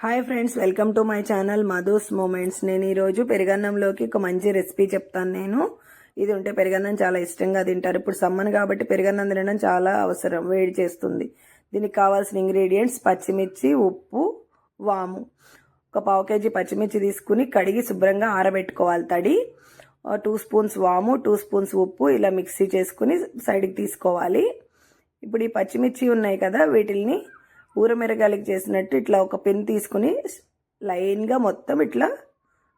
Hi friends, welcome to my channel Madhu's moments. నేను ఈరోజు పెరుగన్నంలోకి ఒక మంచి రెసిపీ చెప్తాను. ఇది ఉంటే పెరుగన్నం చాలా ఇష్టంగా తింటారు. ఇప్పుడు సమ్మర్ కాబట్టి పెరుగన్నం తినడం చాలా అవసరం, వేడి చేస్తుంది. దీనికి కావాల్సిన ఇంగ్రీడియంట్స్ పచ్చిమిర్చి, ఉప్పు, వాము. ఒక 1/2 kg పచ్చిమిర్చి తీసుకుని కడిగి శుభ్రంగా ఆరబెట్టుకోవాలి. తడి 2 స్పూన్స్ వాము, 2 స్పూన్స్ ఉప్పు ఇలా మిక్సీ చేసుకుని సైడ్కి తీసుకోవాలి. ఇప్పుడు ఈ పచ్చిమిర్చి ఉన్నాయి కదా, వీటిల్ని ఊరమిరగాయలకి చేసినట్టు ఇట్లా ఒక పెన్ తీసుకుని లైన్గా మొత్తం ఇట్లా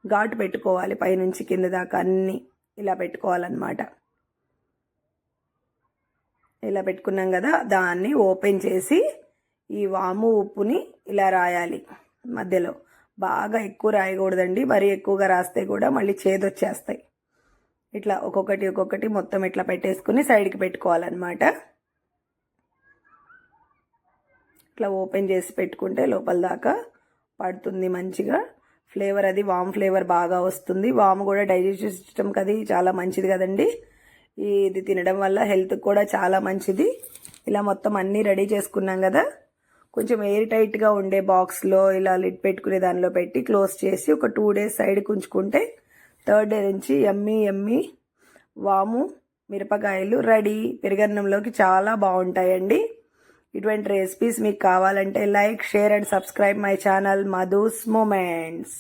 ఘాటు పెట్టుకోవాలి. పైనుంచి కింద దాకా అన్నీ ఇలా పెట్టుకోవాలన్నమాట. ఇలా పెట్టుకున్నాం కదా, దాన్ని ఓపెన్ చేసి ఈ వాము ఉప్పుని ఇలా రాయాలి. మధ్యలో బాగా ఎక్కువ రాయకూడదండి, మరీ ఎక్కువగా రాస్తే కూడా మళ్ళీ చేదొచ్చేస్తాయి. ఇట్లా ఒక్కొక్కటి మొత్తం ఇట్లా పెట్టేసుకుని సైడ్కి పెట్టుకోవాలన్నమాట. ఇట్లా ఓపెన్ చేసి పెట్టుకుంటే లోపల దాకా పడుతుంది మంచిగా. ఫ్లేవర్ అది వామ్ ఫ్లేవర్ బాగా వస్తుంది. వాము కూడా డైజెస్టివ్ సిస్టమ్కి అది చాలా మంచిది కదండి. ఇది తినడం వల్ల హెల్త్కి కూడా చాలా మంచిది. ఇలా మొత్తం అన్నీ రెడీ చేసుకున్నాం కదా, కొంచెం ఎయిర్ టైట్గా ఉండే బాక్స్లో ఇలా లిడ్ పెట్టుకునే దానిలో పెట్టి క్లోజ్ చేసి ఒక 2 days సైడ్కి ఉంచుకుంటే 3rd day నుంచి యమ్మీ వాము మిరపకాయలు రెడీ. పెరుగన్నంలోకి చాలా బాగుంటాయండి. ఇటువంటి రెసిపీస్ మీకు కావాలంటే like, share and subscribe my channel Madhu's moments.